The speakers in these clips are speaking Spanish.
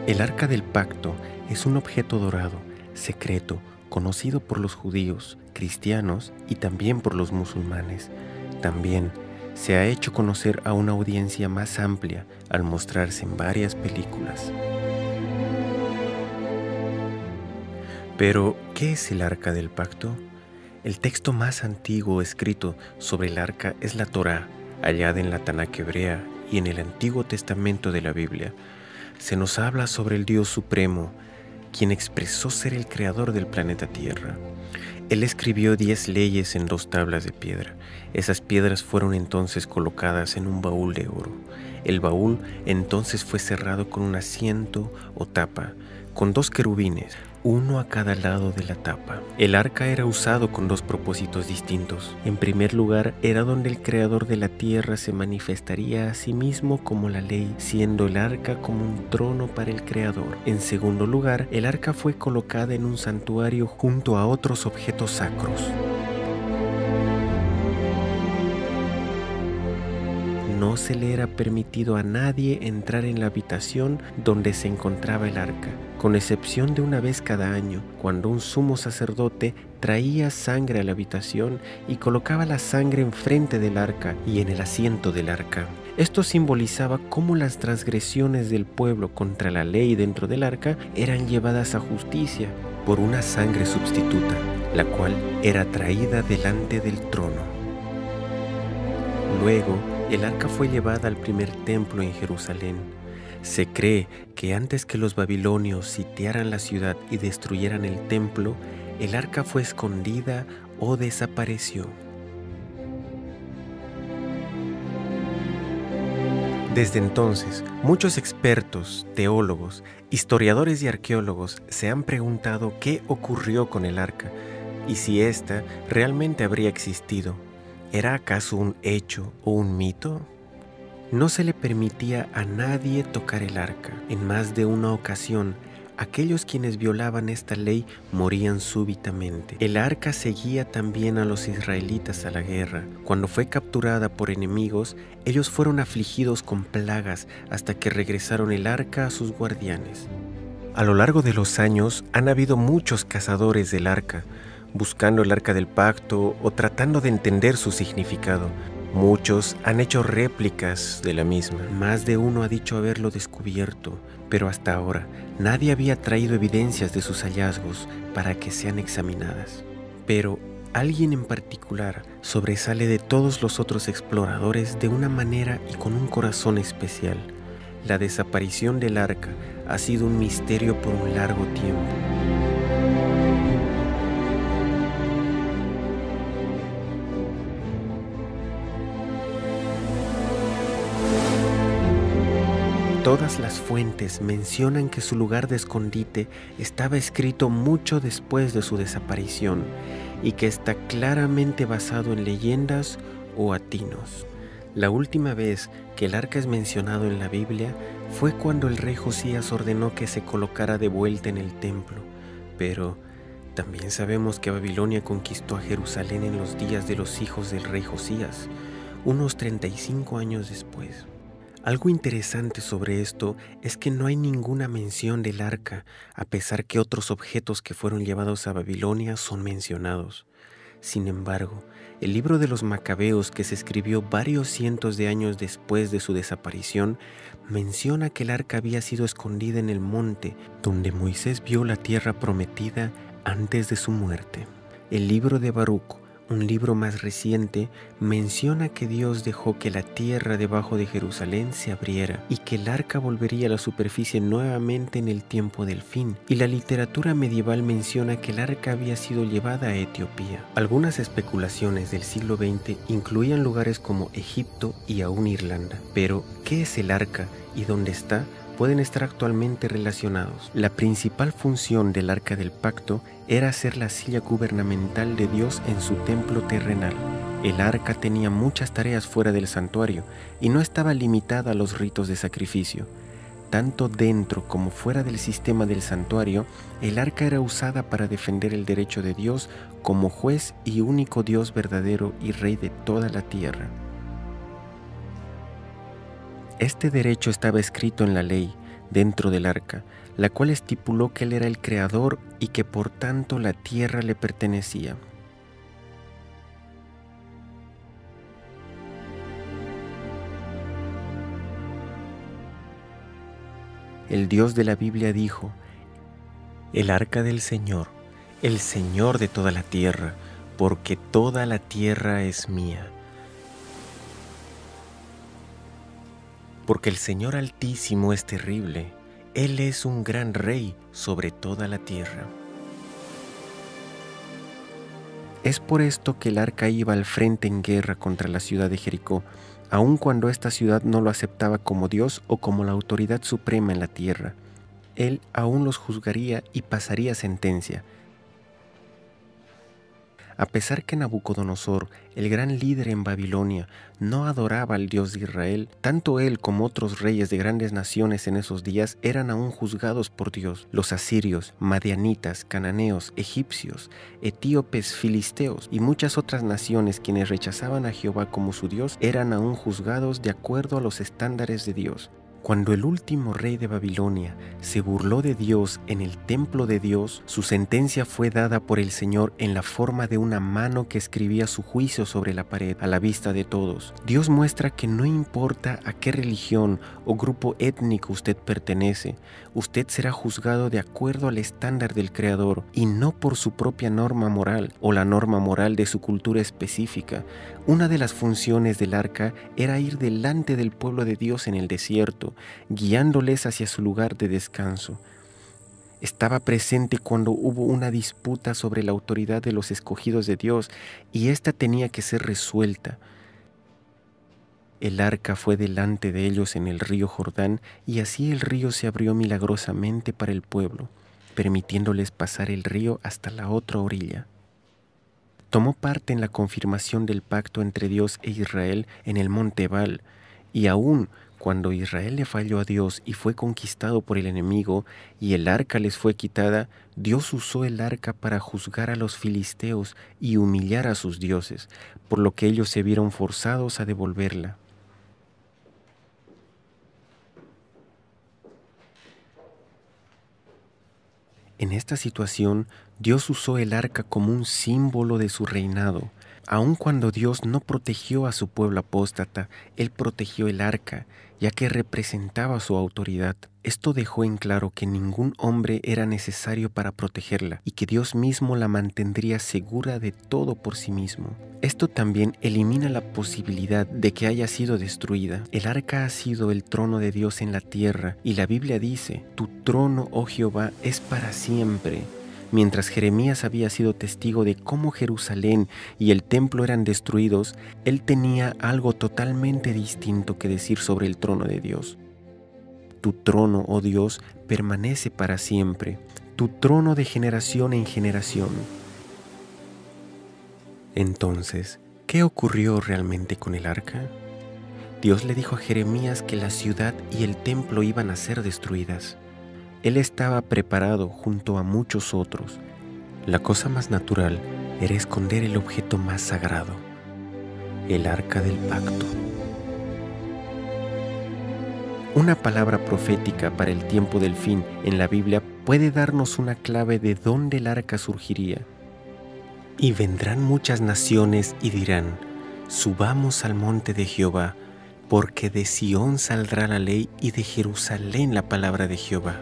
El Arca del Pacto es un objeto dorado, secreto, conocido por los judíos, cristianos y también por los musulmanes. También se ha hecho conocer a una audiencia más amplia al mostrarse en varias películas. Pero, ¿qué es el Arca del Pacto? El texto más antiguo escrito sobre el Arca es la Torá, hallada en la Tanaj hebrea y en el Antiguo Testamento de la Biblia. Se nos habla sobre el Dios Supremo, quien expresó ser el creador del planeta Tierra. Él escribió 10 leyes en 2 tablas de piedra. Esas piedras fueron entonces colocadas en un baúl de oro. El baúl entonces fue cerrado con un asiento o tapa, con 2 querubines, uno a cada lado de la tapa. El arca era usado con 2 propósitos distintos. En primer lugar, era donde el creador de la tierra se manifestaría a sí mismo como la ley, siendo el arca como un trono para el creador. En segundo lugar, el arca fue colocada en un santuario junto a otros objetos sacros. No se le era permitido a nadie entrar en la habitación donde se encontraba el arca, con excepción de una vez cada año, cuando un sumo sacerdote traía sangre a la habitación y colocaba la sangre enfrente del arca y en el asiento del arca. Esto simbolizaba cómo las transgresiones del pueblo contra la ley dentro del arca eran llevadas a justicia por una sangre sustituta, la cual era traída delante del trono. Luego, el arca fue llevada al primer templo en Jerusalén. Se cree que antes que los babilonios sitiaran la ciudad y destruyeran el templo, el arca fue escondida o desapareció. Desde entonces, muchos expertos, teólogos, historiadores y arqueólogos se han preguntado qué ocurrió con el arca y si ésta realmente habría existido. ¿Era acaso un hecho o un mito? No se le permitía a nadie tocar el arca. En más de una ocasión, aquellos quienes violaban esta ley morían súbitamente. El arca seguía también a los israelitas a la guerra. Cuando fue capturada por enemigos, ellos fueron afligidos con plagas hasta que regresaron el arca a sus guardianes. A lo largo de los años han habido muchos cazadores del arca, buscando el arca del pacto o tratando de entender su significado. Muchos han hecho réplicas de la misma. Más de uno ha dicho haberlo descubierto, pero hasta ahora nadie había traído evidencias de sus hallazgos para que sean examinadas. Pero alguien en particular sobresale de todos los otros exploradores de una manera y con un corazón especial. La desaparición del arca ha sido un misterio por un largo tiempo. Todas las fuentes mencionan que su lugar de escondite estaba escrito mucho después de su desaparición y que está claramente basado en leyendas o atinos. La última vez que el arca es mencionado en la Biblia fue cuando el rey Josías ordenó que se colocara de vuelta en el templo, pero también sabemos que Babilonia conquistó a Jerusalén en los días de los hijos del rey Josías, unos 35 años después. Algo interesante sobre esto es que no hay ninguna mención del arca, a pesar que otros objetos que fueron llevados a Babilonia son mencionados. Sin embargo, el libro de los Macabeos, que se escribió varios cientos de años después de su desaparición, menciona que el arca había sido escondida en el monte donde Moisés vio la tierra prometida antes de su muerte. El libro de Baruc, un libro más reciente, menciona que Dios dejó que la tierra debajo de Jerusalén se abriera y que el arca volvería a la superficie nuevamente en el tiempo del fin. Y la literatura medieval menciona que el arca había sido llevada a Etiopía. Algunas especulaciones del siglo XX incluían lugares como Egipto y aún Irlanda. Pero, ¿qué es el arca y dónde está? Pueden estar actualmente relacionados. La principal función del Arca del Pacto era ser la silla gubernamental de Dios en su templo terrenal. El arca tenía muchas tareas fuera del santuario y no estaba limitada a los ritos de sacrificio. tanto dentro como fuera del sistema del santuario, el arca era usada para defender el derecho de Dios como juez y único Dios verdadero y Rey de toda la tierra. Este derecho estaba escrito en la ley, dentro del arca, la cual estipuló que Él era el Creador y que por tanto la tierra le pertenecía. El Dios de la Biblia dijo: el arca del Señor, el Señor de toda la tierra, porque toda la tierra es mía. Porque el Señor Altísimo es terrible, Él es un gran rey sobre toda la tierra. Es por esto que el arca iba al frente en guerra contra la ciudad de Jericó, aun cuando esta ciudad no lo aceptaba como Dios o como la autoridad suprema en la tierra. Él aún los juzgaría y pasaría sentencia. A pesar que Nabucodonosor, el gran líder en Babilonia, no adoraba al Dios de Israel, tanto él como otros reyes de grandes naciones en esos días eran aún juzgados por Dios. Los asirios, madianitas, cananeos, egipcios, etíopes, filisteos y muchas otras naciones quienes rechazaban a Jehová como su Dios eran aún juzgados de acuerdo a los estándares de Dios. Cuando el último rey de Babilonia se burló de Dios en el templo de Dios, su sentencia fue dada por el Señor en la forma de una mano que escribía su juicio sobre la pared a la vista de todos. Dios muestra que no importa a qué religión o grupo étnico usted pertenece, usted será juzgado de acuerdo al estándar del Creador y no por su propia norma moral o la norma moral de su cultura específica. Una de las funciones del arca era ir delante del pueblo de Dios en el desierto, guiándoles hacia su lugar de descanso. Estaba presente cuando hubo una disputa sobre la autoridad de los escogidos de Dios y ésta tenía que ser resuelta. El arca fue delante de ellos en el río Jordán y así el río se abrió milagrosamente para el pueblo, permitiéndoles pasar el río hasta la otra orilla. Tomó parte en la confirmación del pacto entre Dios e Israel en el monte Ebal, y aún cuando Israel le falló a Dios y fue conquistado por el enemigo y el arca les fue quitada, Dios usó el arca para juzgar a los filisteos y humillar a sus dioses, por lo que ellos se vieron forzados a devolverla. En esta situación, Dios usó el arca como un símbolo de su reinado. Aun cuando Dios no protegió a su pueblo apóstata, Él protegió el arca, ya que representaba su autoridad. Esto dejó en claro que ningún hombre era necesario para protegerla y que Dios mismo la mantendría segura de todo por sí mismo. Esto también elimina la posibilidad de que haya sido destruida. El arca ha sido el trono de Dios en la tierra y la Biblia dice: «Tu trono, oh Jehová, es para siempre». Mientras Jeremías había sido testigo de cómo Jerusalén y el templo eran destruidos, él tenía algo totalmente distinto que decir sobre el trono de Dios. Tu trono, oh Dios, permanece para siempre, tu trono de generación en generación. Entonces, ¿qué ocurrió realmente con el arca? Dios le dijo a Jeremías que la ciudad y el templo iban a ser destruidas. Él estaba preparado junto a muchos otros. La cosa más natural era esconder el objeto más sagrado, el arca del pacto. Una palabra profética para el tiempo del fin en la Biblia puede darnos una clave de dónde el arca surgiría. Y vendrán muchas naciones y dirán: subamos al monte de Jehová, porque de Sión saldrá la ley y de Jerusalén la palabra de Jehová.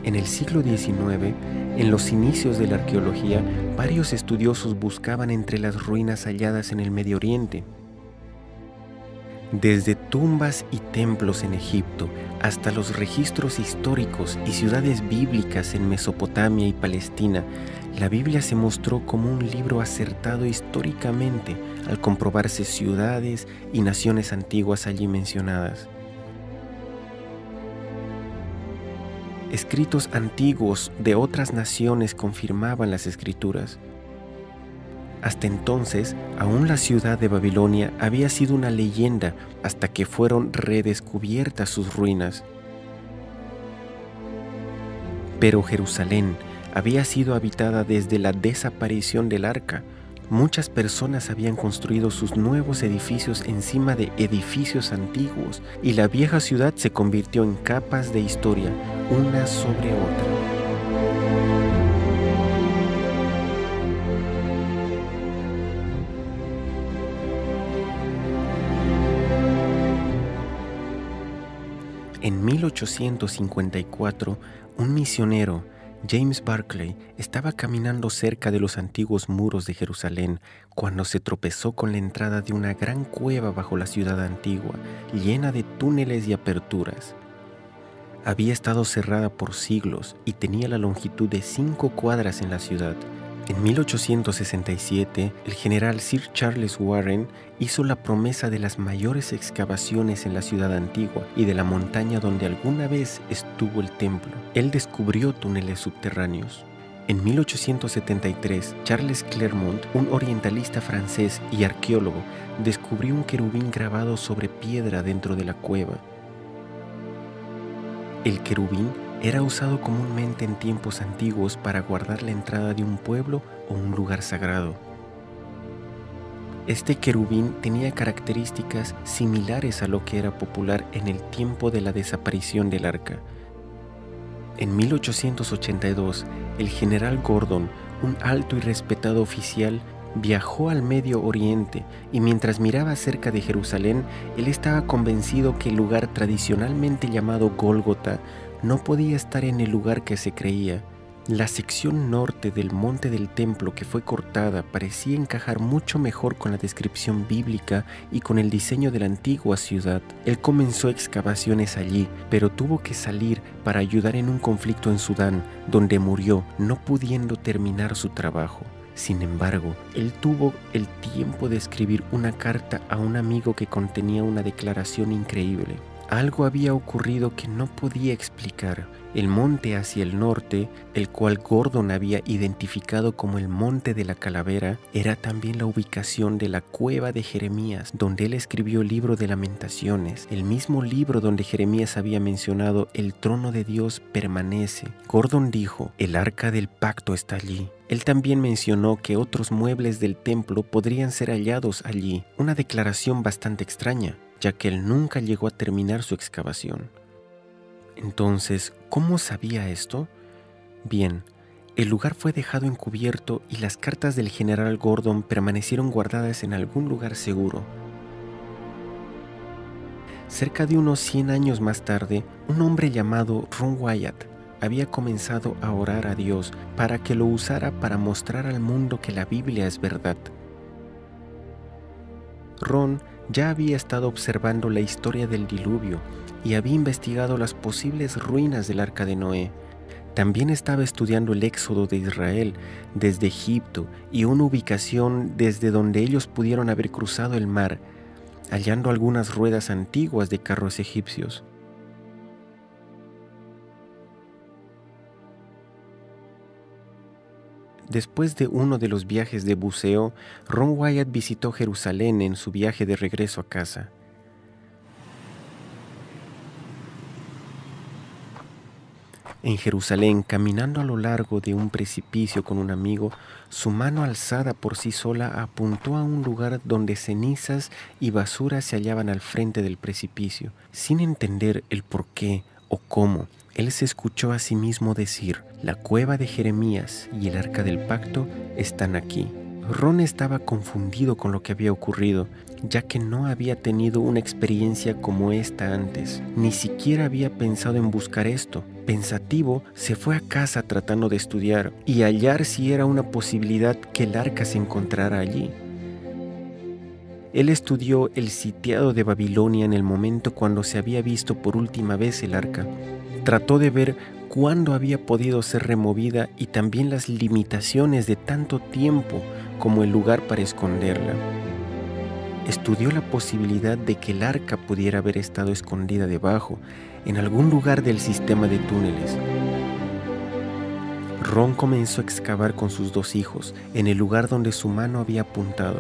En el siglo XIX, en los inicios de la arqueología, varios estudiosos buscaban entre las ruinas halladas en el Medio Oriente. Desde tumbas y templos en Egipto hasta los registros históricos y ciudades bíblicas en Mesopotamia y Palestina, la Biblia se mostró como un libro acertado históricamente al comprobarse ciudades y naciones antiguas allí mencionadas. Escritos antiguos de otras naciones confirmaban las escrituras. Hasta entonces, aún la ciudad de Babilonia había sido una leyenda hasta que fueron redescubiertas sus ruinas. Pero Jerusalén había sido habitada desde la desaparición del arca. Muchas personas habían construido sus nuevos edificios encima de edificios antiguos y la vieja ciudad se convirtió en capas de historia, una sobre otra. En 1854, un misionero, James Barclay, estaba caminando cerca de los antiguos muros de Jerusalén cuando se tropezó con la entrada de una gran cueva bajo la ciudad antigua, llena de túneles y aperturas. Había estado cerrada por siglos y tenía la longitud de 5 cuadras en la ciudad. En 1867, el general Sir Charles Warren hizo la promesa de las mayores excavaciones en la ciudad antigua y de la montaña donde alguna vez estuvo el templo. Él descubrió túneles subterráneos. En 1873, Charles Clermont, un orientalista francés y arqueólogo, descubrió un querubín grabado sobre piedra dentro de la cueva. El querubín era usado comúnmente en tiempos antiguos para guardar la entrada de un pueblo o un lugar sagrado. Este querubín tenía características similares a lo que era popular en el tiempo de la desaparición del arca. En 1882, el general Gordon, un alto y respetado oficial, viajó al Medio Oriente y mientras miraba cerca de Jerusalén, él estaba convencido que el lugar tradicionalmente llamado Gólgota no podía estar en el lugar que se creía. La sección norte del monte del templo que fue cortada parecía encajar mucho mejor con la descripción bíblica y con el diseño de la antigua ciudad. Él comenzó excavaciones allí, pero tuvo que salir para ayudar en un conflicto en Sudán, donde murió, no pudiendo terminar su trabajo. Sin embargo, él tuvo el tiempo de escribir una carta a un amigo que contenía una declaración increíble. Algo había ocurrido que no podía explicar. El monte hacia el norte, el cual Gordon había identificado como el Monte de la Calavera, era también la ubicación de la cueva de Jeremías, donde él escribió el libro de Lamentaciones, el mismo libro donde Jeremías había mencionado el trono de Dios permanece. Gordon dijo, el arca del pacto está allí. Él también mencionó que otros muebles del templo podrían ser hallados allí, una declaración bastante extraña, ya que él nunca llegó a terminar su excavación. Entonces, ¿cómo sabía esto? Bien, el lugar fue dejado encubierto y las cartas del general Gordon permanecieron guardadas en algún lugar seguro. Cerca de unos 100 años más tarde, un hombre llamado Ron Wyatt había comenzado a orar a Dios para que lo usara para mostrar al mundo que la Biblia es verdad. Ron ya había estado observando la historia del diluvio y había investigado las posibles ruinas del arca de Noé. También estaba estudiando el éxodo de Israel desde Egipto y una ubicación desde donde ellos pudieron haber cruzado el mar, hallando algunas ruedas antiguas de carros egipcios. Después de uno de los viajes de buceo, Ron Wyatt visitó Jerusalén en su viaje de regreso a casa. En Jerusalén, caminando a lo largo de un precipicio con un amigo, su mano alzada por sí sola apuntó a un lugar donde cenizas y basura se hallaban al frente del precipicio. Sin entender el por qué o cómo, él se escuchó a sí mismo decir, la cueva de Jeremías y el arca del pacto están aquí. Ron estaba confundido con lo que había ocurrido, ya que no había tenido una experiencia como esta antes. Ni siquiera había pensado en buscar esto. Pensativo, se fue a casa tratando de estudiar y hallar si era una posibilidad que el arca se encontrara allí. Él estudió el sitiado de Babilonia en el momento cuando se había visto por última vez el arca. Trató de ver cuándo había podido ser removida y también las limitaciones de tanto tiempo como el lugar para esconderla. Estudió la posibilidad de que el arca pudiera haber estado escondida debajo, en algún lugar del sistema de túneles. Ron comenzó a excavar con sus 2 hijos en el lugar donde su mano había apuntado.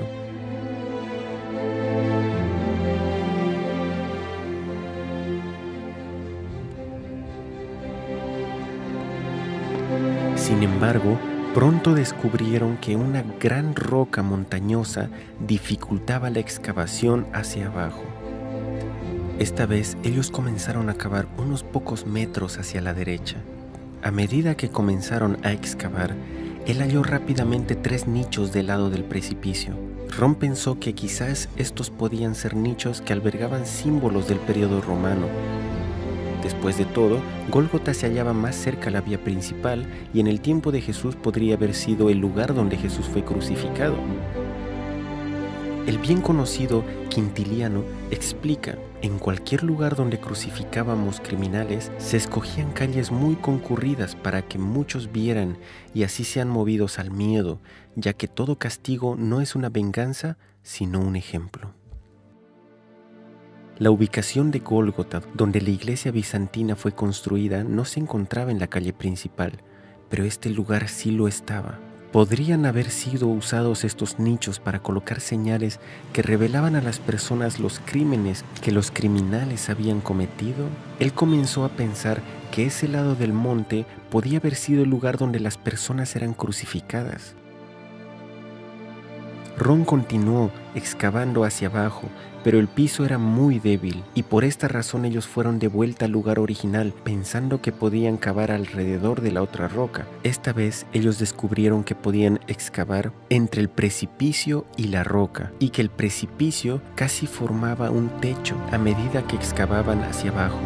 Sin embargo, pronto descubrieron que una gran roca montañosa dificultaba la excavación hacia abajo. Esta vez ellos comenzaron a cavar unos pocos metros hacia la derecha. A medida que comenzaron a excavar, él halló rápidamente 3 nichos del lado del precipicio. Ron pensó que quizás estos podían ser nichos que albergaban símbolos del periodo romano. Después de todo, Gólgota se hallaba más cerca a la vía principal y en el tiempo de Jesús podría haber sido el lugar donde Jesús fue crucificado. El bien conocido Quintiliano explica: en cualquier lugar donde crucificábamos criminales, se escogían calles muy concurridas para que muchos vieran y así sean movidos al miedo, ya que todo castigo no es una venganza, sino un ejemplo. La ubicación de Gólgota, donde la iglesia bizantina fue construida, no se encontraba en la calle principal, pero este lugar sí lo estaba. ¿Podrían haber sido usados estos nichos para colocar señales que revelaban a las personas los crímenes que los criminales habían cometido? Él comenzó a pensar que ese lado del monte podía haber sido el lugar donde las personas eran crucificadas. Ron continuó excavando hacia abajo, pero el piso era muy débil y por esta razón ellos fueron de vuelta al lugar original pensando que podían cavar alrededor de la otra roca. Esta vez ellos descubrieron que podían excavar entre el precipicio y la roca y que el precipicio casi formaba un techo a medida que excavaban hacia abajo.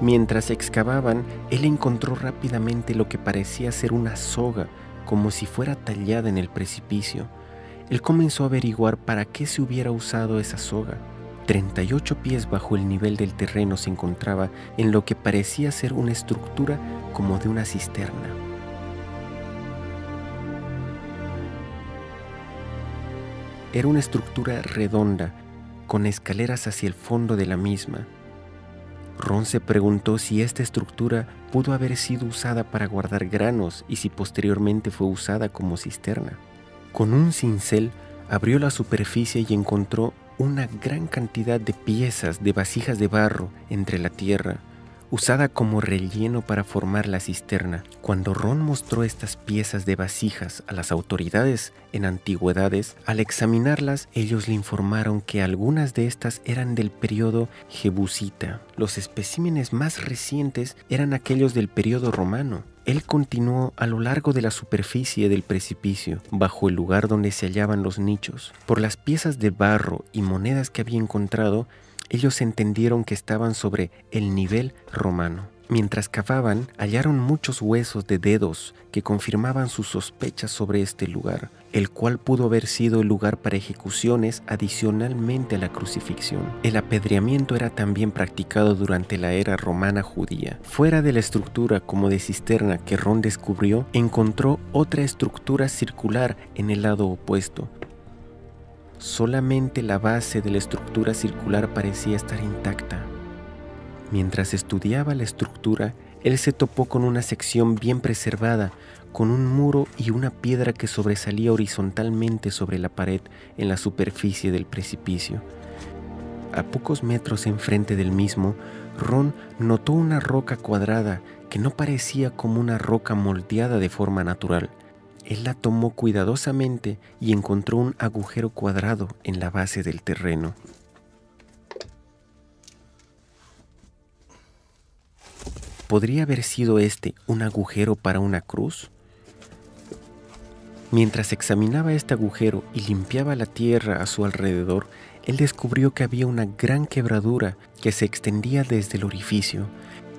Mientras excavaban, él encontró rápidamente lo que parecía ser una soga, como si fuera tallada en el precipicio. Él comenzó a averiguar para qué se hubiera usado esa soga. 38 pies bajo el nivel del terreno se encontraba en lo que parecía ser una estructura como de una cisterna. Era una estructura redonda, con escaleras hacia el fondo de la misma. Ron se preguntó si esta estructura pudo haber sido usada para guardar granos y si posteriormente fue usada como cisterna. Con un cincel abrió la superficie y encontró una gran cantidad de piezas de vasijas de barro entre la tierra, usada como relleno para formar la cisterna. Cuando Ron mostró estas piezas de vasijas a las autoridades en antigüedades, al examinarlas, ellos le informaron que algunas de estas eran del periodo jebusita. Los especímenes más recientes eran aquellos del periodo romano. Él continuó a lo largo de la superficie del precipicio, bajo el lugar donde se hallaban los nichos. Por las piezas de barro y monedas que había encontrado, ellos entendieron que estaban sobre el nivel romano. Mientras cavaban, hallaron muchos huesos de dedos que confirmaban sus sospechas sobre este lugar, el cual pudo haber sido el lugar para ejecuciones adicionalmente a la crucifixión. El apedreamiento era también practicado durante la era romana judía. Fuera de la estructura como de cisterna que Ron descubrió, encontró otra estructura circular en el lado opuesto. Solamente la base de la estructura circular parecía estar intacta. Mientras estudiaba la estructura, él se topó con una sección bien preservada, con un muro y una piedra que sobresalía horizontalmente sobre la pared en la superficie del precipicio. A pocos metros enfrente del mismo, Ron notó una roca cuadrada que no parecía como una roca moldeada de forma natural. Él la tomó cuidadosamente y encontró un agujero cuadrado en la base del terreno. ¿Podría haber sido este un agujero para una cruz? Mientras examinaba este agujero y limpiaba la tierra a su alrededor, él descubrió que había una gran quebradura que se extendía desde el orificio.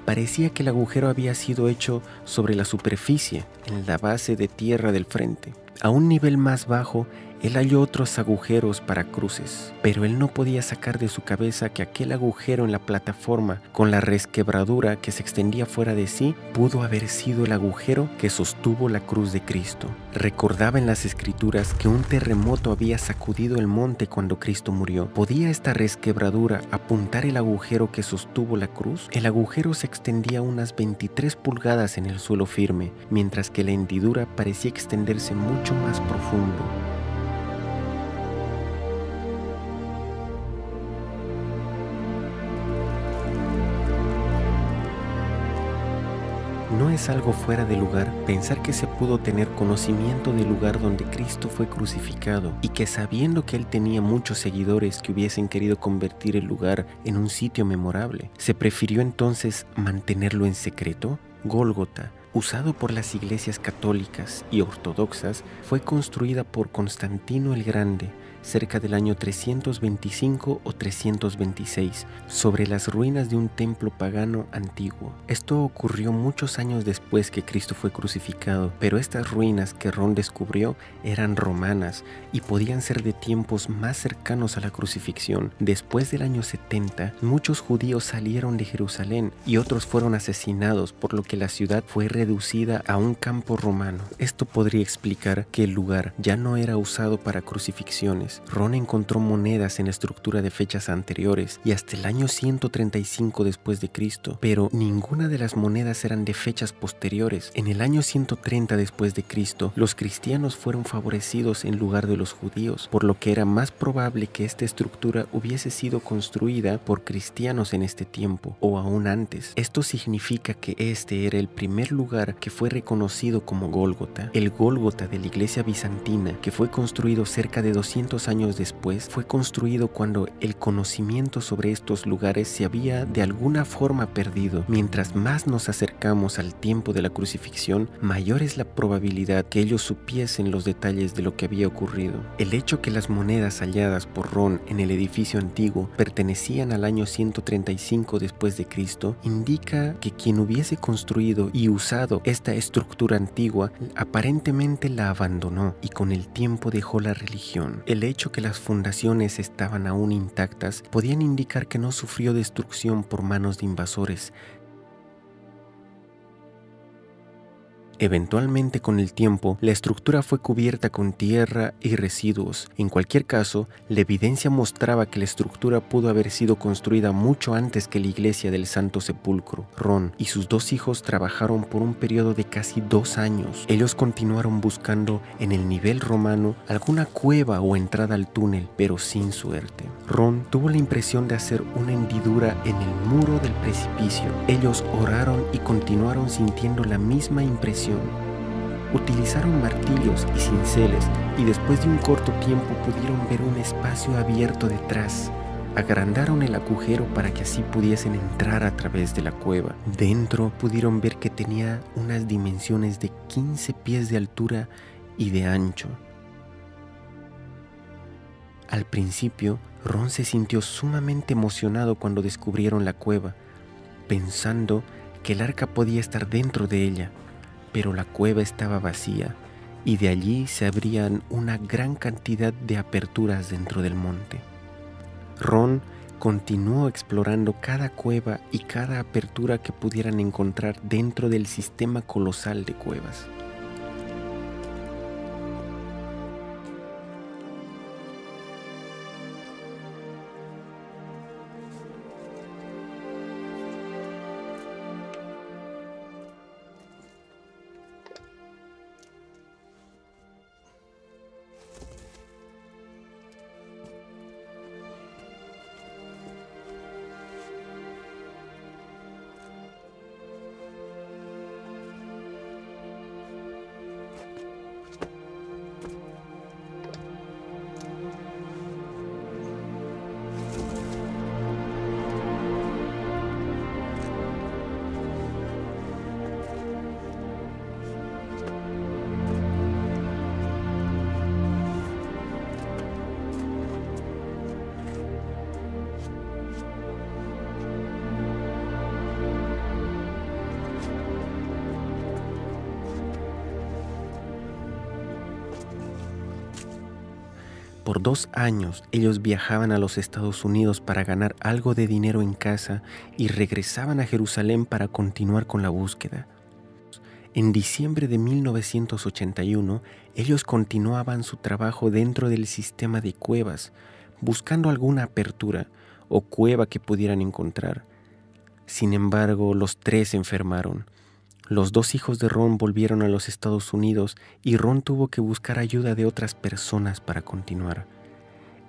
Parecía que el agujero había sido hecho sobre la superficie, en la base de tierra del frente. A un nivel más bajo, él halló otros agujeros para cruces, pero él no podía sacar de su cabeza que aquel agujero en la plataforma, con la resquebradura que se extendía fuera de sí, pudo haber sido el agujero que sostuvo la cruz de Cristo. Recordaba en las Escrituras que un terremoto había sacudido el monte cuando Cristo murió. ¿Podía esta resquebradura apuntar el agujero que sostuvo la cruz? El agujero se extendía unas 23 pulgadas en el suelo firme, mientras que la hendidura parecía extenderse mucho más profundo. No es algo fuera de lugar pensar que se pudo tener conocimiento del lugar donde Cristo fue crucificado y que, sabiendo que él tenía muchos seguidores que hubiesen querido convertir el lugar en un sitio memorable, ¿se prefirió entonces mantenerlo en secreto? Gólgota, usado por las iglesias católicas y ortodoxas, fue construida por Constantino el Grande cerca del año 325 o 326, sobre las ruinas de un templo pagano antiguo. Esto ocurrió muchos años después que Cristo fue crucificado, pero estas ruinas que Ron descubrió eran romanas y podían ser de tiempos más cercanos a la crucifixión. Después del año 70, muchos judíos salieron de Jerusalén y otros fueron asesinados, por lo que la ciudad fue reducida a un campo romano. Esto podría explicar que el lugar ya no era usado para crucifixiones. Ron encontró monedas en la estructura de fechas anteriores y hasta el año 135 después de Cristo, pero ninguna de las monedas eran de fechas posteriores. En el año 130 después de Cristo, los cristianos fueron favorecidos en lugar de los judíos, por lo que era más probable que esta estructura hubiese sido construida por cristianos en este tiempo o aún antes. Esto significa que este era el primer lugar que fue reconocido como Gólgota. El Gólgota de la iglesia bizantina, que fue construido cerca de 200 años después, fue construido cuando el conocimiento sobre estos lugares se había de alguna forma perdido. Mientras más nos acercamos al tiempo de la crucifixión, mayor es la probabilidad que ellos supiesen los detalles de lo que había ocurrido. El hecho que las monedas halladas por Ron en el edificio antiguo pertenecían al año 135 después de Cristo indica que quien hubiese construido y usado esta estructura antigua aparentemente la abandonó y con el tiempo dejó la religión. El hecho que las fundaciones estaban aún intactas podían indicar que no sufrió destrucción por manos de invasores. Eventualmente, con el tiempo, la estructura fue cubierta con tierra y residuos. En cualquier caso, la evidencia mostraba que la estructura pudo haber sido construida mucho antes que la iglesia del Santo Sepulcro. Ron y sus dos hijos trabajaron por un periodo de casi 2 años. Ellos continuaron buscando en el nivel romano alguna cueva o entrada al túnel, pero sin suerte. Ron tuvo la impresión de hacer una hendidura en el muro del precipicio. Ellos oraron y continuaron sintiendo la misma impresión. Utilizaron martillos y cinceles y después de un corto tiempo pudieron ver un espacio abierto detrás. Agrandaron el agujero para que así pudiesen entrar a través de la cueva. Dentro pudieron ver que tenía unas dimensiones de 15 pies de altura y de ancho. Al principio, Ron se sintió sumamente emocionado cuando descubrieron la cueva, pensando que el arca podía estar dentro de ella. Pero la cueva estaba vacía y de allí se abrían una gran cantidad de aperturas dentro del monte. Ron continuó explorando cada cueva y cada apertura que pudieran encontrar dentro del sistema colosal de cuevas. Por 2 años ellos viajaban a los Estados Unidos para ganar algo de dinero en casa y regresaban a Jerusalén para continuar con la búsqueda. En diciembre de 1981, ellos continuaban su trabajo dentro del sistema de cuevas, buscando alguna apertura o cueva que pudieran encontrar. Sin embargo, los 3 se enfermaron. Los 2 hijos de Ron volvieron a los Estados Unidos y Ron tuvo que buscar ayuda de otras personas para continuar.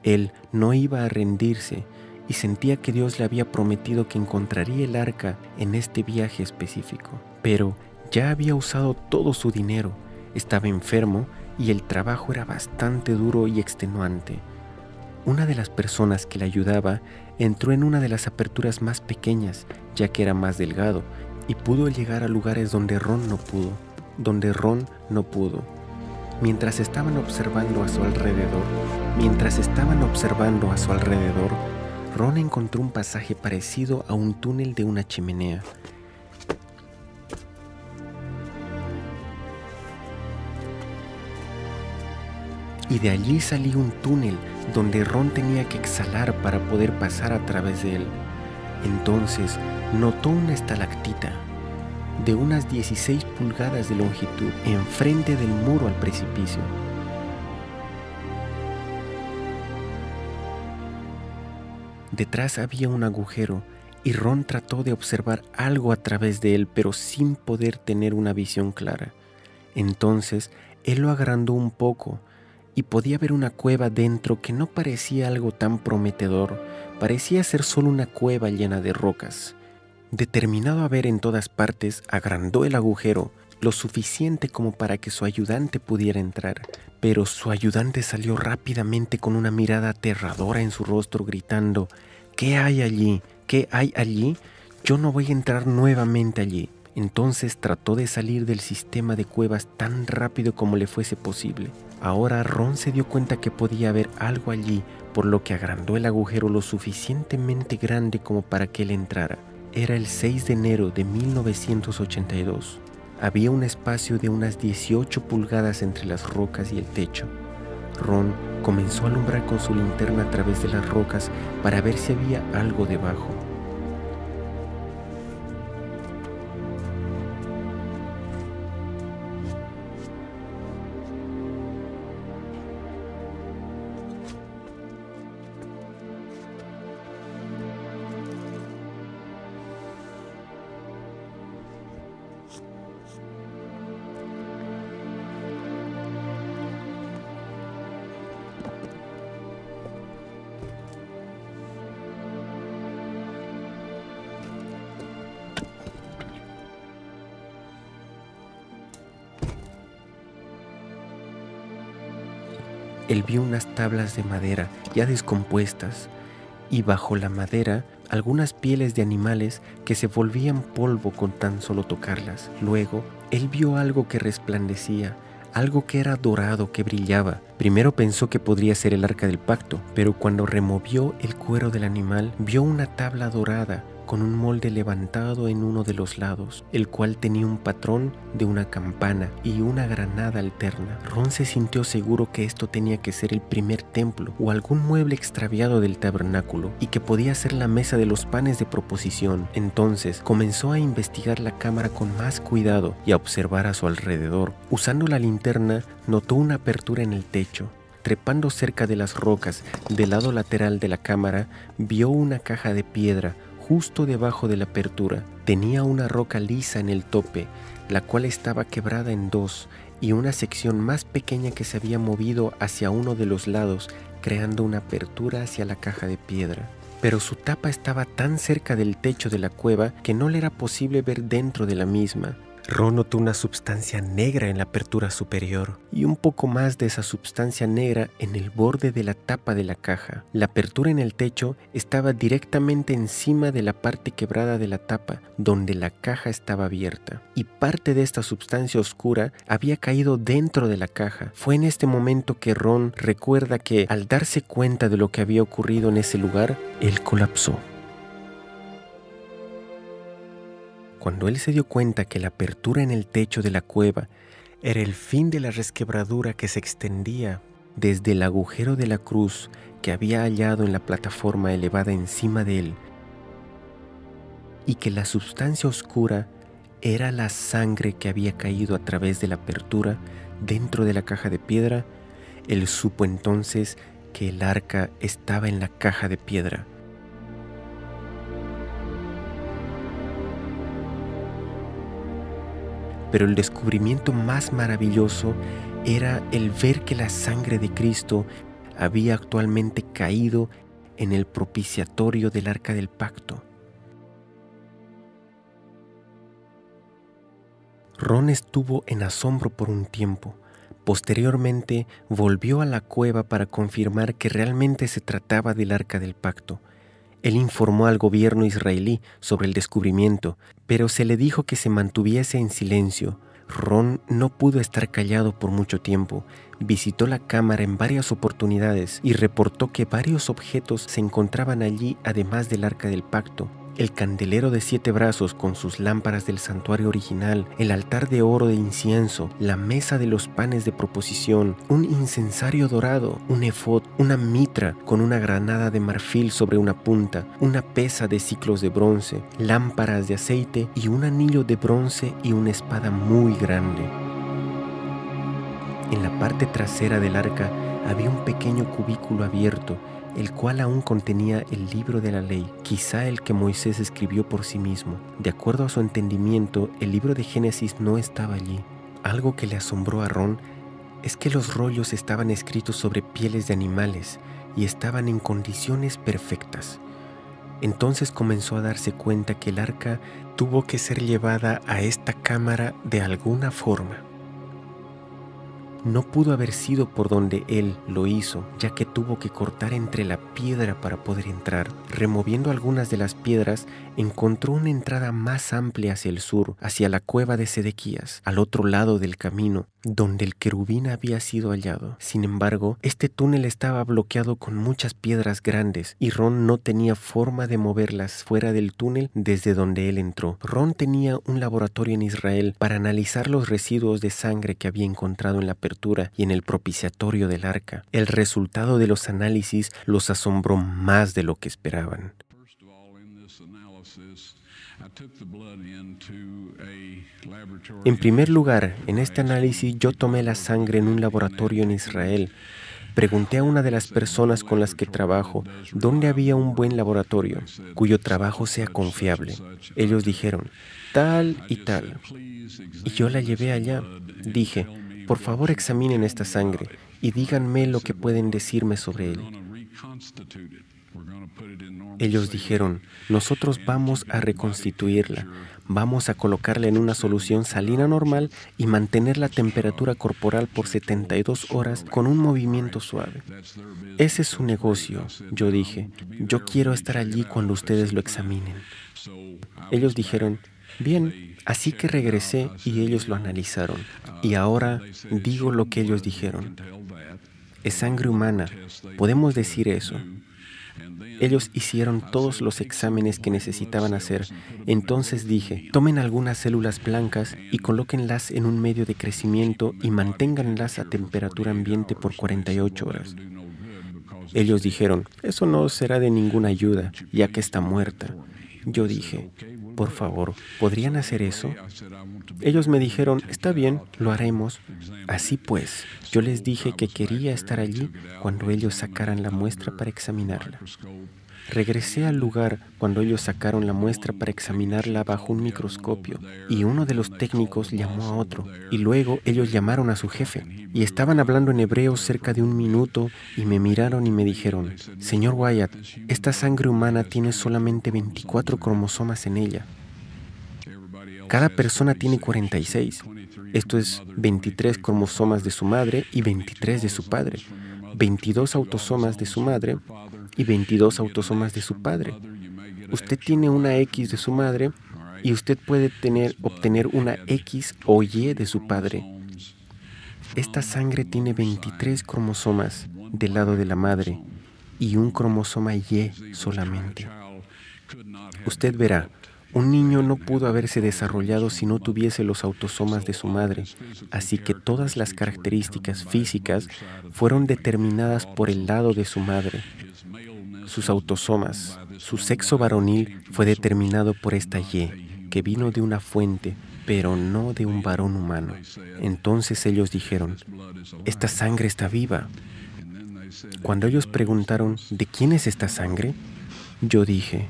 Él no iba a rendirse y sentía que Dios le había prometido que encontraría el arca en este viaje específico. Pero ya había usado todo su dinero, estaba enfermo y el trabajo era bastante duro y extenuante. Una de las personas que le ayudaba entró en una de las aperturas más pequeñas, ya que era más delgado, y pudo llegar a lugares donde Ron no pudo. Mientras estaban observando a su alrededor, Ron encontró un pasaje parecido a un túnel de una chimenea. Y de allí salía un túnel donde Ron tenía que exhalar para poder pasar a través de él. Entonces notó una estalactita de unas 16 pulgadas de longitud enfrente del muro al precipicio. Detrás había un agujero y Ron trató de observar algo a través de él, pero sin poder tener una visión clara. Entonces él lo agrandó un poco y podía ver una cueva dentro que no parecía algo tan prometedor, parecía ser solo una cueva llena de rocas. Determinado a ver en todas partes, agrandó el agujero lo suficiente como para que su ayudante pudiera entrar, pero su ayudante salió rápidamente con una mirada aterradora en su rostro gritando: ¿Qué hay allí? ¿Qué hay allí? Yo no voy a entrar nuevamente allí. Entonces trató de salir del sistema de cuevas tan rápido como le fuese posible. Ahora Ron se dio cuenta que podía haber algo allí, por lo que agrandó el agujero lo suficientemente grande como para que él entrara. Era el 6 de enero de 1982. Había un espacio de unas 18 pulgadas entre las rocas y el techo. Ron comenzó a alumbrar con su linterna a través de las rocas para ver si había algo debajo. Él vio unas tablas de madera ya descompuestas y bajo la madera algunas pieles de animales que se volvían polvo con tan solo tocarlas. Luego, él vio algo que resplandecía, algo que era dorado, que brillaba. Primero pensó que podría ser el arca del pacto, pero cuando removió el cuero del animal, vio una tabla dorada con un molde levantado en uno de los lados, el cual tenía un patrón de una campana y una granada alterna. Ron se sintió seguro que esto tenía que ser el primer templo o algún mueble extraviado del tabernáculo y que podía ser la mesa de los panes de proposición. Entonces comenzó a investigar la cámara con más cuidado y a observar a su alrededor. Usando la linterna, notó una apertura en el techo. Trepando cerca de las rocas del lado lateral de la cámara, vio una caja de piedra justo debajo de la apertura. Tenía una roca lisa en el tope, la cual estaba quebrada en dos, y una sección más pequeña que se había movido hacia uno de los lados, creando una apertura hacia la caja de piedra. Pero su tapa estaba tan cerca del techo de la cueva que no le era posible ver dentro de la misma. Ron notó una sustancia negra en la apertura superior y un poco más de esa sustancia negra en el borde de la tapa de la caja. La apertura en el techo estaba directamente encima de la parte quebrada de la tapa, donde la caja estaba abierta, y parte de esta sustancia oscura había caído dentro de la caja. Fue en este momento que Ron recuerda que, al darse cuenta de lo que había ocurrido en ese lugar, él colapsó. Cuando él se dio cuenta que la apertura en el techo de la cueva era el fin de la resquebradura que se extendía desde el agujero de la cruz que había hallado en la plataforma elevada encima de él, y que la sustancia oscura era la sangre que había caído a través de la apertura dentro de la caja de piedra, él supo entonces que el arca estaba en la caja de piedra. Pero el descubrimiento más maravilloso era el ver que la sangre de Cristo había actualmente caído en el propiciatorio del arca del pacto. Ron estuvo en asombro por un tiempo. Posteriormente volvió a la cueva para confirmar que realmente se trataba del arca del pacto. Él informó al gobierno israelí sobre el descubrimiento, pero se le dijo que se mantuviese en silencio. Ron no pudo estar callado por mucho tiempo. Visitó la cámara en varias oportunidades y reportó que varios objetos se encontraban allí además del arca del pacto. El candelero de 7 brazos con sus lámparas del santuario original, el altar de oro de incienso, la mesa de los panes de proposición, un incensario dorado, un efod, una mitra con una granada de marfil sobre una punta, una pesa de siclos de bronce, lámparas de aceite y un anillo de bronce y una espada muy grande. En la parte trasera del arca había un pequeño cubículo abierto, el cual aún contenía el libro de la ley, quizá el que Moisés escribió por sí mismo. De acuerdo a su entendimiento, el libro de Génesis no estaba allí. Algo que le asombró a Ron es que los rollos estaban escritos sobre pieles de animales y estaban en condiciones perfectas. Entonces comenzó a darse cuenta que el arca tuvo que ser llevada a esta cámara de alguna forma. No pudo haber sido por donde él lo hizo, ya que tuvo que cortar entre la piedra para poder entrar. Removiendo algunas de las piedras, encontró una entrada más amplia hacia el sur, hacia la cueva de Sedequías, al otro lado del camino, donde el querubín había sido hallado. Sin embargo, este túnel estaba bloqueado con muchas piedras grandes, y Ron no tenía forma de moverlas fuera del túnel desde donde él entró. Ron tenía un laboratorio en Israel para analizar los residuos de sangre que había encontrado en la apertura y en el propiciatorio del arca. El resultado de los análisis los asombró más de lo que esperaban. En primer lugar, en este análisis yo tomé la sangre en un laboratorio en Israel. Pregunté a una de las personas con las que trabajo dónde había un buen laboratorio, cuyo trabajo sea confiable. Ellos dijeron, tal y tal. Y yo la llevé allá. Dije, por favor examinen esta sangre y díganme lo que pueden decirme sobre él. Ellos dijeron, nosotros vamos a reconstituirla, vamos a colocarla en una solución salina normal y mantener la temperatura corporal por 72 horas con un movimiento suave. Ese es su negocio, yo dije, yo quiero estar allí cuando ustedes lo examinen. Ellos dijeron, bien, así que regresé y ellos lo analizaron. Y ahora digo lo que ellos dijeron. Es sangre humana, podemos decir eso. Ellos hicieron todos los exámenes que necesitaban hacer. Entonces dije, tomen algunas células blancas y colóquenlas en un medio de crecimiento y manténganlas a temperatura ambiente por 48 horas. Ellos dijeron, eso no será de ninguna ayuda, ya que está muerta. Yo dije, por favor, ¿podrían hacer eso? Ellos me dijeron, está bien, lo haremos. Así pues, yo les dije que quería estar allí cuando ellos sacaran la muestra para examinarla. Regresé al lugar cuando ellos sacaron la muestra para examinarla bajo un microscopio, y uno de los técnicos llamó a otro, y luego ellos llamaron a su jefe, y estaban hablando en hebreo cerca de 1 minuto, y me miraron y me dijeron, señor Wyatt, esta sangre humana tiene solamente 24 cromosomas en ella. Cada persona tiene 46. Esto es 23 cromosomas de su madre y 23 de su padre, 22 autosomas de su madre y 22 autosomas de su padre. Usted tiene una X de su madre y usted puede obtener una X o Y de su padre. Esta sangre tiene 23 cromosomas del lado de la madre y un cromosoma Y solamente. Usted verá, Un niño no pudo haberse desarrollado si no tuviese los autosomas de su madre, así que todas las características físicas fueron determinadas por el lado de su madre. Sus autosomas, su sexo varonil fue determinado por esta Y, que vino de una fuente, pero no de un varón humano. Entonces ellos dijeron, esta sangre está viva. Cuando ellos preguntaron, ¿de quién es esta sangre? Yo dije,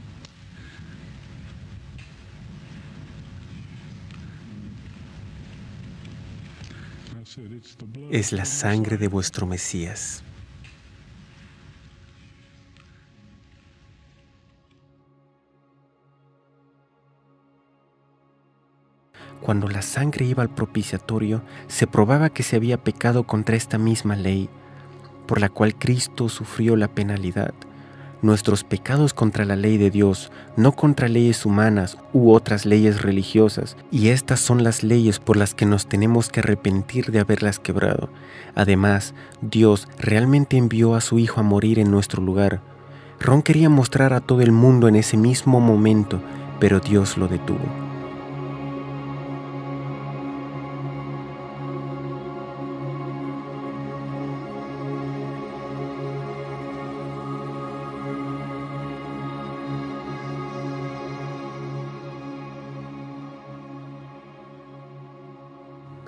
es la sangre de vuestro Mesías. Cuando la sangre iba al propiciatorio, se probaba que se había pecado contra esta misma ley, por la cual Cristo sufrió la penalidad. Nuestros pecados contra la ley de Dios, no contra leyes humanas u otras leyes religiosas, y estas son las leyes por las que nos tenemos que arrepentir de haberlas quebrado. Además, Dios realmente envió a su Hijo a morir en nuestro lugar. Ron quería mostrar a todo el mundo en ese mismo momento, pero Dios lo detuvo.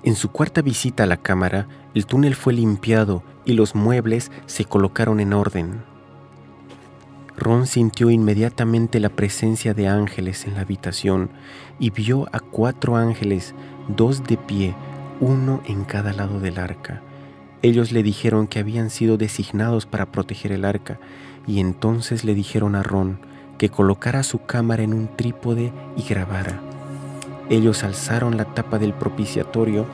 En su cuarta visita a la cámara, el túnel fue limpiado y los muebles se colocaron en orden. Ron sintió inmediatamente la presencia de ángeles en la habitación y vio a 4 ángeles, 2 de pie, uno en cada lado del arca. Ellos le dijeron que habían sido designados para proteger el arca, y entonces le dijeron a Ron que colocara su cámara en un trípode y grabara. Ellos alzaron la tapa del propiciatorio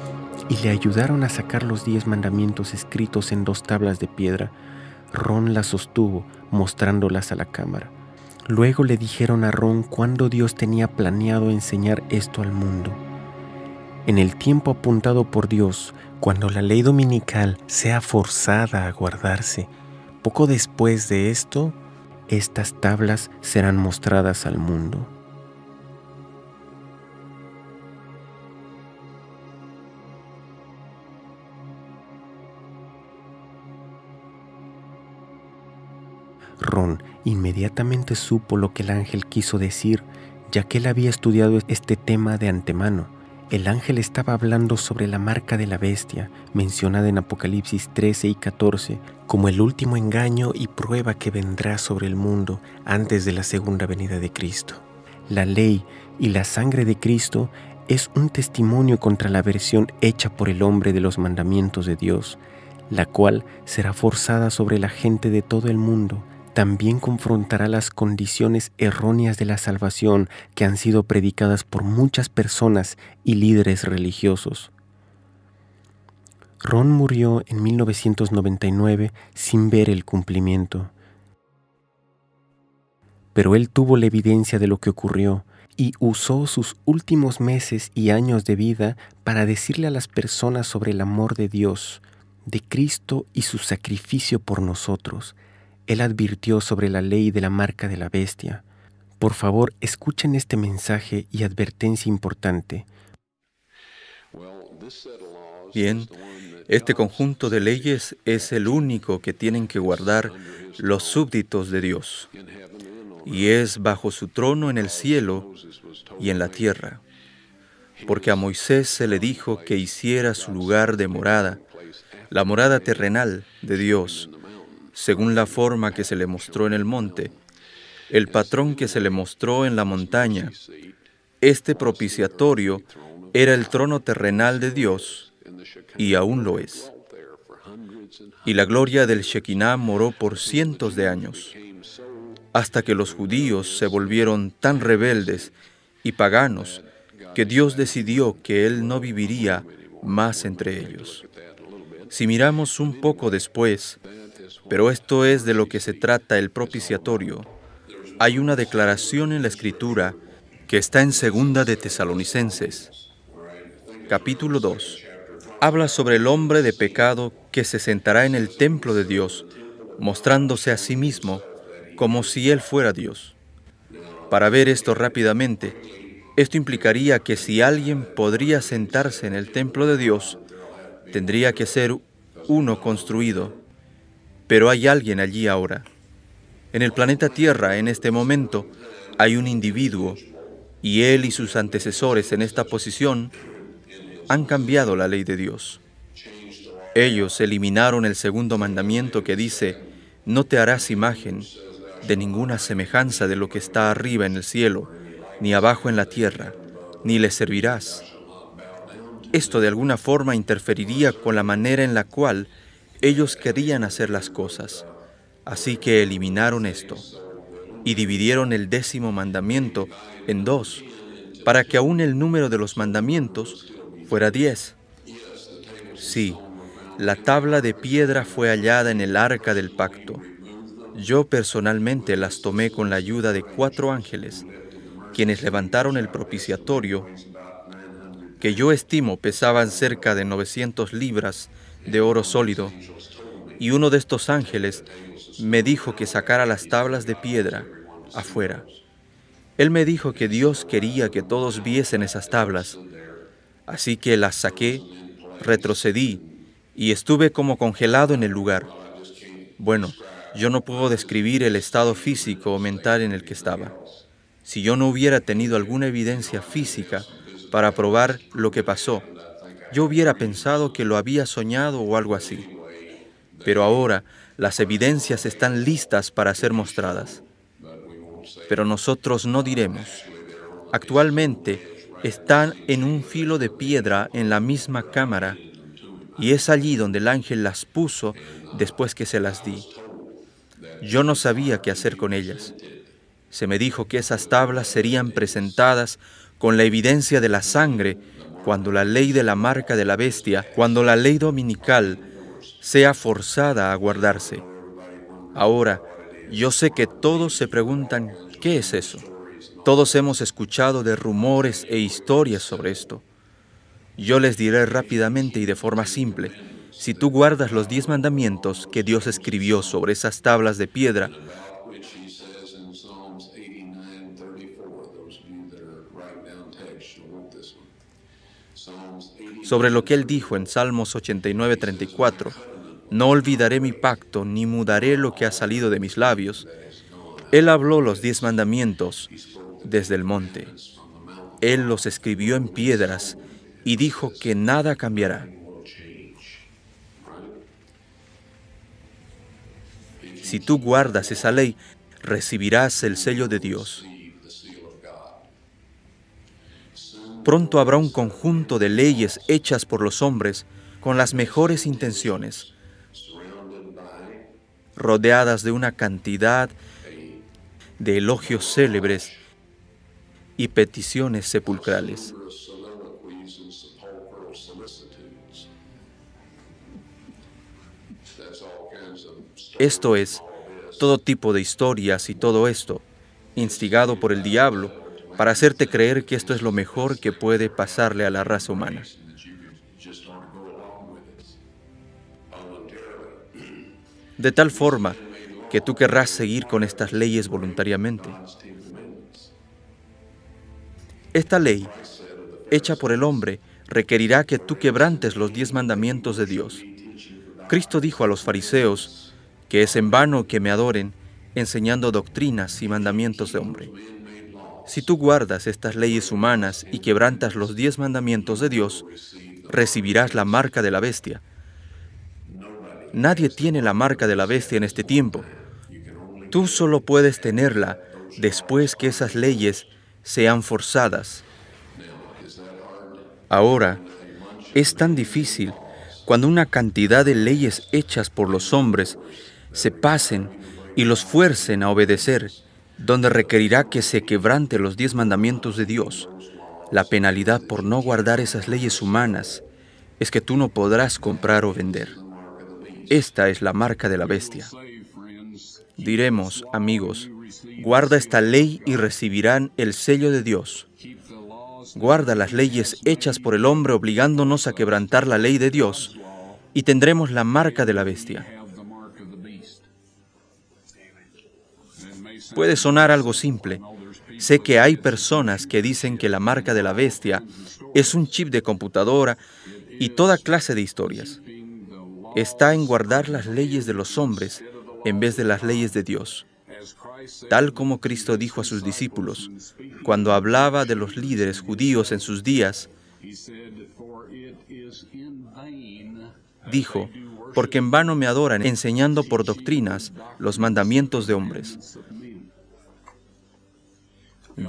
y le ayudaron a sacar los 10 mandamientos escritos en 2 tablas de piedra. Ron las sostuvo, mostrándolas a la cámara. Luego le dijeron a Ron cuándo Dios tenía planeado enseñar esto al mundo. En el tiempo apuntado por Dios, cuando la ley dominical sea forzada a guardarse. Poco después de esto, estas tablas serán mostradas al mundo. Ron inmediatamente supo lo que el ángel quiso decir, ya que él había estudiado este tema de antemano. El ángel estaba hablando sobre la marca de la bestia, mencionada en Apocalipsis 13 y 14, como el último engaño y prueba que vendrá sobre el mundo antes de la segunda venida de Cristo. La ley y la sangre de Cristo es un testimonio contra la versión hecha por el hombre de los mandamientos de Dios, la cual será forzada sobre la gente de todo el mundo. También confrontará las condiciones erróneas de la salvación que han sido predicadas por muchas personas y líderes religiosos. Ron murió en 1999 sin ver el cumplimiento. Pero él tuvo la evidencia de lo que ocurrió y usó sus últimos meses y años de vida para decirle a las personas sobre el amor de Dios, de Cristo y su sacrificio por nosotros. Él advirtió sobre la ley de la marca de la bestia. Por favor, escuchen este mensaje y advertencia importante. Bien, este conjunto de leyes es el único que tienen que guardar los súbditos de Dios, y es bajo su trono en el cielo y en la tierra, porque a Moisés se le dijo que hiciera su lugar de morada, la morada terrenal de Dios, según la forma que se le mostró en el monte, el patrón que se le mostró en la montaña. Este propiciatorio era el trono terrenal de Dios, y aún lo es. Y la gloria del Shekinah moró por cientos de años, hasta que los judíos se volvieron tan rebeldes y paganos que Dios decidió que Él no viviría más entre ellos. Si miramos un poco después, pero esto es de lo que se trata el propiciatorio, hay una declaración en la Escritura que está en 2 de Tesalonicenses, capítulo 2. Habla sobre el hombre de pecado que se sentará en el templo de Dios, mostrándose a sí mismo como si él fuera Dios. Para ver esto rápidamente, esto implicaría que si alguien podría sentarse en el templo de Dios, tendría que ser uno construido. Pero hay alguien allí ahora. En el planeta Tierra, en este momento, hay un individuo, y él y sus antecesores en esta posición han cambiado la ley de Dios. Ellos eliminaron el segundo mandamiento que dice: no te harás imagen de ninguna semejanza de lo que está arriba en el cielo, ni abajo en la tierra, ni le servirás. Esto de alguna forma interferiría con la manera en la cual ellos querían hacer las cosas. Así que eliminaron esto y dividieron el 10º mandamiento en 2, para que aún el número de los mandamientos fuera 10. Sí, la tabla de piedra fue hallada en el arca del pacto. Yo personalmente las tomé con la ayuda de 4 ángeles, quienes levantaron el propiciatorio, que yo estimo pesaban cerca de 900 libras de oro sólido, y uno de estos ángeles me dijo que sacara las tablas de piedra afuera. Él me dijo que Dios quería que todos viesen esas tablas, así que las saqué, retrocedí y estuve como congelado en el lugar. Bueno, yo no puedo describir el estado físico o mental en el que estaba. Si yo no hubiera tenido alguna evidencia física para probar lo que pasó, yo hubiera pensado que lo había soñado o algo así. Pero ahora las evidencias están listas para ser mostradas. Pero nosotros no diremos. Actualmente están en un filo de piedra en la misma cámara, y es allí donde el ángel las puso después que se las di. Yo no sabía qué hacer con ellas. Se me dijo que esas tablas serían presentadas con la evidencia de la sangre cuando la ley de la marca de la bestia, cuando la ley dominical sea forzada a guardarse. Ahora, yo sé que todos se preguntan, ¿qué es eso? Todos hemos escuchado de rumores e historias sobre esto. Yo les diré rápidamente y de forma simple: si tú guardas los 10 mandamientos que Dios escribió sobre esas tablas de piedra, sobre lo que Él dijo en Salmos 89:34, no olvidaré mi pacto, ni mudaré lo que ha salido de mis labios. Él habló los 10 mandamientos desde el monte. Él los escribió en piedras y dijo que nada cambiará. Si tú guardas esa ley, recibirás el sello de Dios. Pronto habrá un conjunto de leyes hechas por los hombres con las mejores intenciones, rodeadas de una cantidad de elogios célebres y peticiones sepulcrales. Esto es, todo tipo de historias y todo esto, instigado por el diablo, para hacerte creer que esto es lo mejor que puede pasarle a la raza humana. De tal forma que tú querrás seguir con estas leyes voluntariamente. Esta ley, hecha por el hombre, requerirá que tú quebrantes los 10 mandamientos de Dios. Cristo dijo a los fariseos que es en vano que me adoren, enseñando doctrinas y mandamientos de hombre. Si tú guardas estas leyes humanas y quebrantas los 10 mandamientos de Dios, recibirás la marca de la bestia. Nadie tiene la marca de la bestia en este tiempo. Tú solo puedes tenerla después que esas leyes sean forzadas. Ahora, es tan difícil cuando una cantidad de leyes hechas por los hombres se pasen y los fuercen a obedecer, donde requerirá que se quebrante los 10 mandamientos de Dios. La penalidad por no guardar esas leyes humanas es que tú no podrás comprar o vender. Esta es la marca de la bestia. Diremos, amigos, guarda esta ley y recibirán el sello de Dios. Guarda las leyes hechas por el hombre obligándonos a quebrantar la ley de Dios y tendremos la marca de la bestia. Puede sonar algo simple, Sé que hay personas que dicen que la marca de la bestia es un chip de computadora y toda clase de historias. Está en guardar las leyes de los hombres en vez de las leyes de Dios. Tal como Cristo dijo a sus discípulos, cuando hablaba de los líderes judíos en sus días, dijo, porque en vano me adoran enseñando por doctrinas los mandamientos de hombres.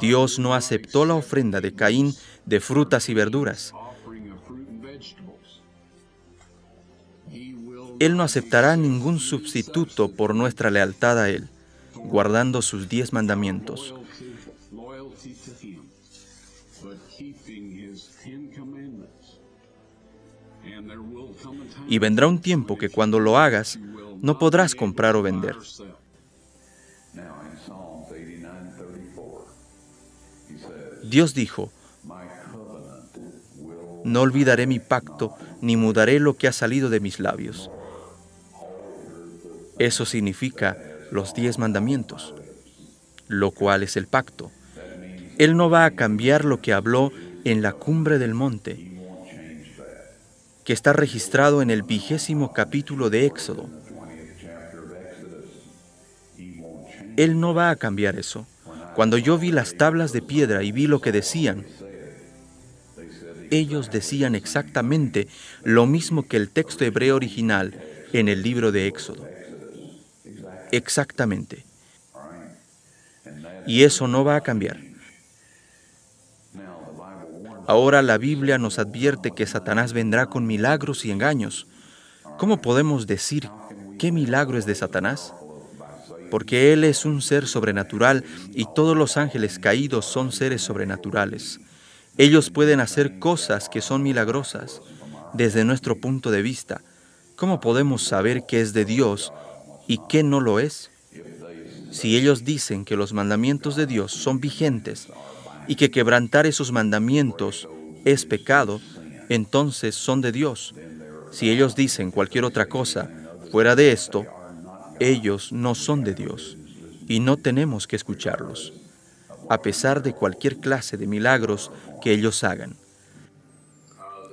Dios no aceptó la ofrenda de Caín de frutas y verduras. Él no aceptará ningún sustituto por nuestra lealtad a Él, guardando sus 10 mandamientos. Y vendrá un tiempo que cuando lo hagas, no podrás comprar o vender. Dios dijo, no olvidaré mi pacto, ni mudaré lo que ha salido de mis labios. Eso significa los 10 mandamientos, lo cual es el pacto. Él no va a cambiar lo que habló en la cumbre del monte, que está registrado en el 20º capítulo de Éxodo. Él no va a cambiar eso. Cuando yo vi las tablas de piedra y vi lo que decían, ellos decían exactamente lo mismo que el texto hebreo original en el libro de Éxodo. Exactamente. Y eso no va a cambiar. Ahora la Biblia nos advierte que Satanás vendrá con milagros y engaños. ¿Cómo podemos decir qué milagro es de Satanás? Porque él es un ser sobrenatural y todos los ángeles caídos son seres sobrenaturales. Ellos pueden hacer cosas que son milagrosas. Desde nuestro punto de vista, ¿cómo podemos saber qué es de Dios y qué no lo es? Si ellos dicen que los mandamientos de Dios son vigentes y que quebrantar esos mandamientos es pecado, entonces son de Dios. Si ellos dicen cualquier otra cosa fuera de esto, ellos no son de Dios y no tenemos que escucharlos, a pesar de cualquier clase de milagros que ellos hagan.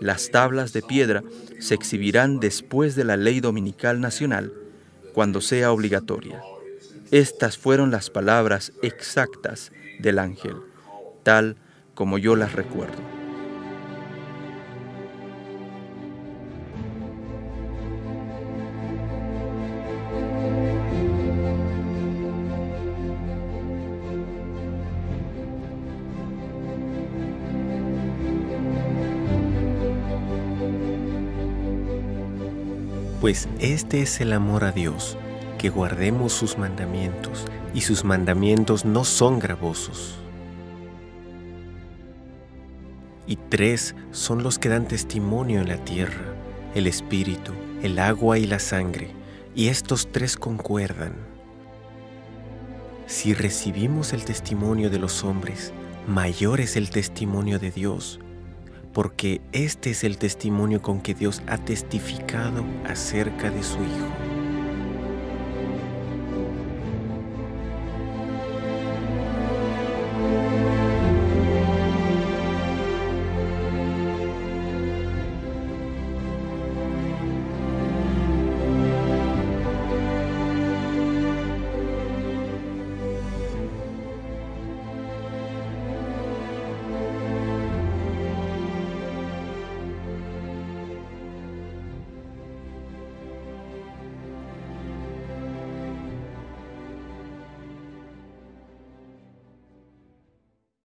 Las tablas de piedra se exhibirán después de la ley dominical nacional, cuando sea obligatoria. Estas fueron las palabras exactas del ángel, tal como yo las recuerdo. Pues este es el amor a Dios, que guardemos sus mandamientos, y sus mandamientos no son gravosos. Y 3 son los que dan testimonio en la tierra, el espíritu, el agua y la sangre, y estos 3 concuerdan. Si recibimos el testimonio de los hombres, mayor es el testimonio de Dios, porque este es el testimonio con que Dios ha testificado acerca de su Hijo.